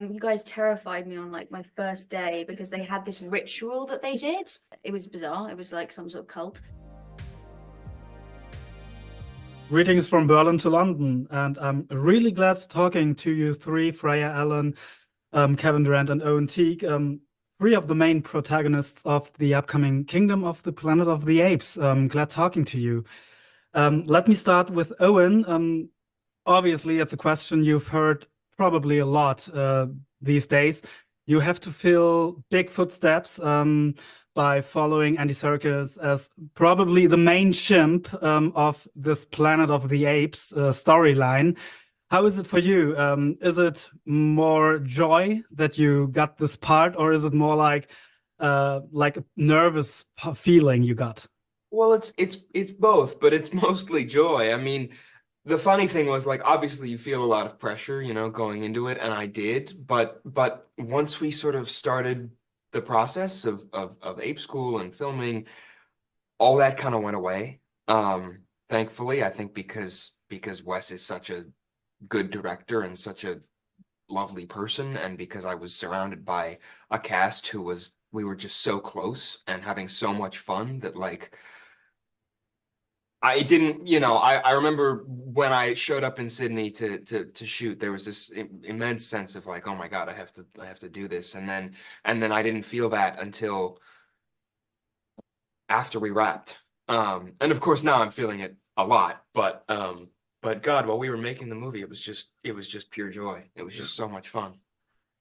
You guys terrified me on like my first day because they had this ritual that they did. It was bizarre. It was like some sort of cult. Greetings from Berlin to London, and I'm really glad talking to you three, Freya Allan, Kevin Durand, and Owen Teague, three of the main protagonists of the upcoming Kingdom of the Planet of the Apes. Glad talking to you. Let me start with Owen. Obviously, it's a question you've heard probably a lot these days. You have to fill big footsteps by following Andy Serkis as probably the main chimp of this Planet of the Apes storyline. How is it for you? Is it more joy that you got this part, or is it more like a nervous feeling you got? Well, it's both, but it's mostly joy. I mean, the funny thing was like obviously you feel a lot of pressure, going into it, and I did, but once we sort of started the process of Ape School and filming, all that kind of went away. Thankfully, I think because Wes is such a good director and such a lovely person, and because I was surrounded by a cast we were just so close and having so much fun that like I didn't, I remember when I showed up in Sydney to shoot, there was this immense sense of like, oh my God, I have to do this. And then I didn't feel that until after we wrapped. And of course now I'm feeling it a lot, but God, while we were making the movie, it was just pure joy. It was just so much fun.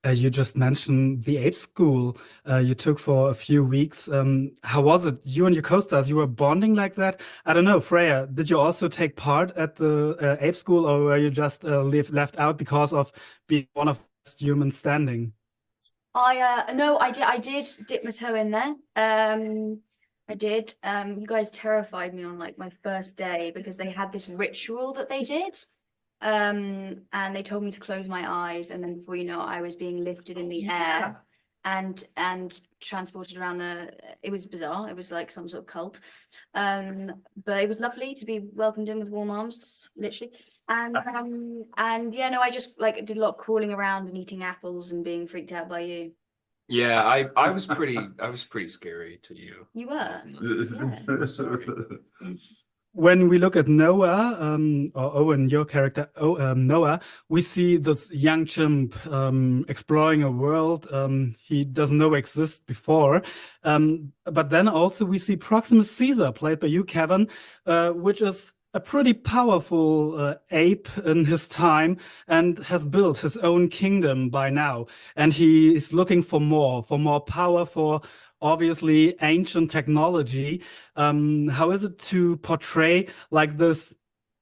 You just mentioned the Ape School you took for a few weeks. How was it? You and your co-stars, you were bonding like that? I don't know, Freya, did you also take part at the Ape School, or were you just left out because of being one of the humans standing? I did dip my toe in there. I did. You guys terrified me on like my first day because they had this ritual that they did. And they told me to close my eyes, and then before you know it, I was being lifted in the air and transported around it was bizarre. It was like some sort of cult. But it was lovely to be welcomed in with warm arms, literally. And yeah, no, I just like did a lot of crawling around and eating apples and being freaked out by you. Yeah, I was pretty scary to you. You were. Yeah. Sorry. When we look at Noah, or Owen, your character, Noah, we see this young chimp exploring a world he doesn't know exists before. But then also we see Proximus Caesar, played by you, Kevin, which is a pretty powerful ape in his time and has built his own kingdom by now. And he is looking for more power, for obviously ancient technology. How is it to portray like this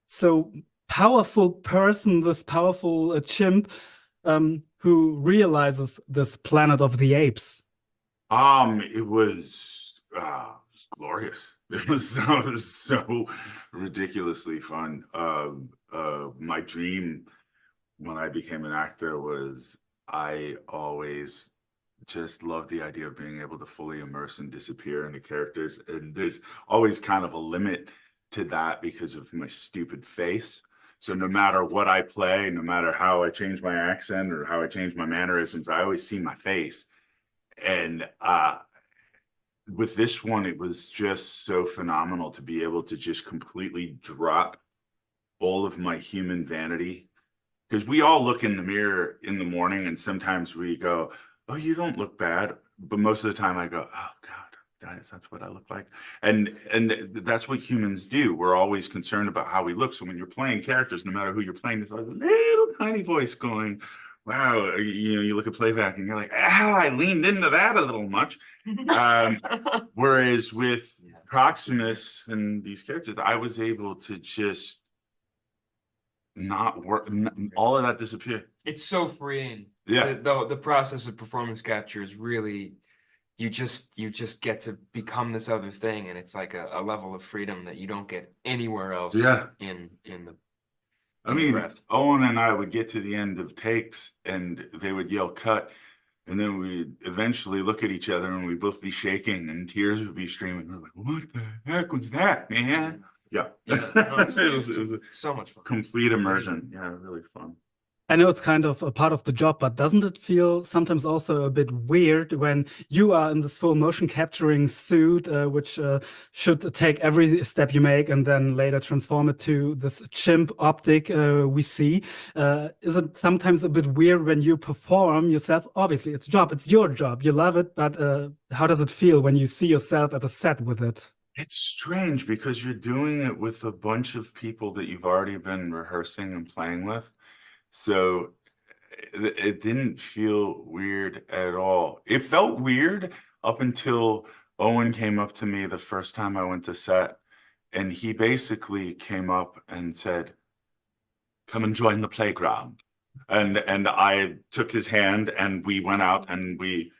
so powerful person, this powerful chimp, who realizes this Planet of the Apes? It was glorious. It was so ridiculously fun. My dream when I became an actor was I always just love the idea of being able to fully immerse and disappear into characters. And there's always kind of a limit to that because of my stupid face. So no matter what I play, no matter how I change my accent or how I change my mannerisms, I always see my face. And with this one, it was just so phenomenal to be able to just completely drop all of my human vanity. Because we all look in the mirror in the morning and sometimes we go, oh, you don't look bad. But most of the time I go, oh God, guys, that's what I look like. And that's what humans do. We're always concerned about how we look. So when you're playing characters, no matter who you're playing, there's like a little tiny voice going, wow, you look at playback and you're like, I leaned into that a little much. Whereas with Proximus and these characters, I was able to just not work, all of that disappeared. It's so freeing. Yeah. The process of performance capture is really, you just get to become this other thing, and it's like a level of freedom that you don't get anywhere else. Yeah. In the I mean, craft. Owen and I would get to the end of takes and they would yell cut. And then we'd eventually look at each other and we'd both be shaking and tears would be streaming. We're like, what the heck was that, man? Yeah. Yeah, no, It was a so much fun. complete immersion. Yeah, really fun. I know it's kind of a part of the job, but doesn't it feel sometimes also a bit weird when you are in this full motion capturing suit, which should take every step you make and then later transform it to this chimp optic we see? Is it sometimes a bit weird when you perform yourself? Obviously, it's job, it's your job, you love it, but how does it feel when you see yourself at a set with it? It's strange because you're doing it with a bunch of people that you've already been rehearsing and playing with. So it didn't feel weird at all. It felt weird up until Owen came up to me the first time I went to set, and he basically came up and said, "Come and join the playground." And I took his hand and we went out and we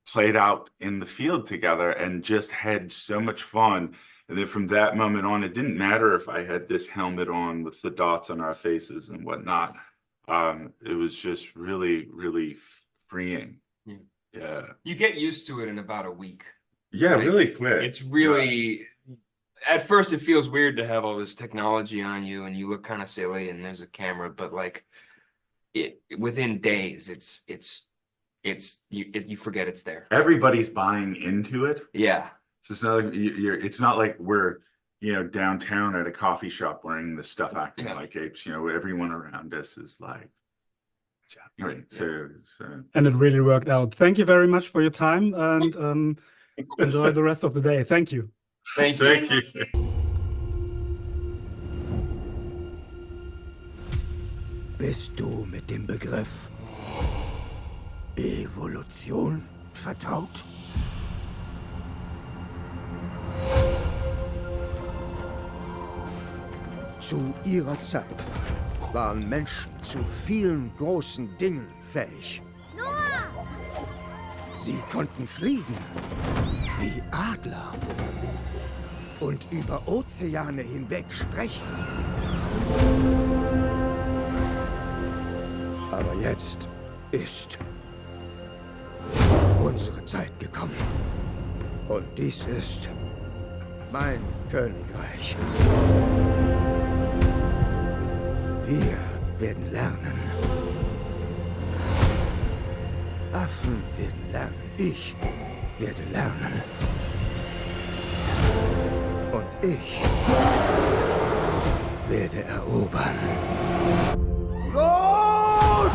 played out in the field together and just had so much fun. And then from that moment on, it didn't matter if I had this helmet on with the dots on our faces and whatnot. It was just really, really freeing. Yeah. You get used to it in about a week. Yeah, Like, really quick. It's really, at first it feels weird to have all this technology on you and you look kind of silly and there's a camera, but like within days, you forget it's there. Everybody's buying into it. Yeah. So it's not like it's not like we're, downtown at a coffee shop wearing the stuff acting like apes. Everyone around us is like, right. So And it really worked out. Thank you very much for your time and enjoy the rest of the day. Thank you. Thank you. thank you. Bist du mit dem Begriff Evolution vertraut? Zu ihrer Zeit waren Menschen zu vielen großen Dingen fähig. Sie konnten fliegen wie Adler und über Ozeane hinweg sprechen. Aber jetzt ist unsere Zeit gekommen. Und dies ist mein Königreich. Wir werden lernen. Affen werden lernen. Ich werde lernen. Und ich werde erobern. Los!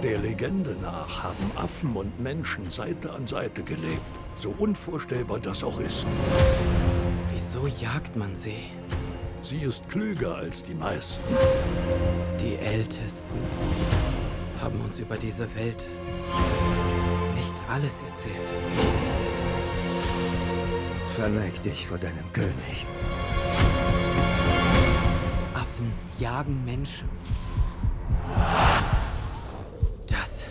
Der Legende nach haben Affen und Menschen Seite an Seite gelebt. So unvorstellbar das auch ist. Wieso jagt man sie? Sie ist klüger als die meisten. Die Ältesten haben uns über diese Welt nicht alles erzählt. Verneig dich vor deinem König. Affen jagen Menschen. Das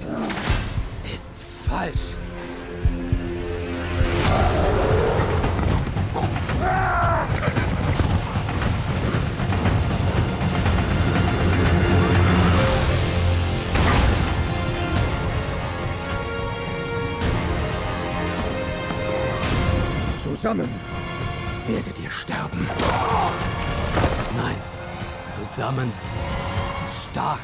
ist falsch. Zusammen werdet ihr sterben. Nein, zusammen stark.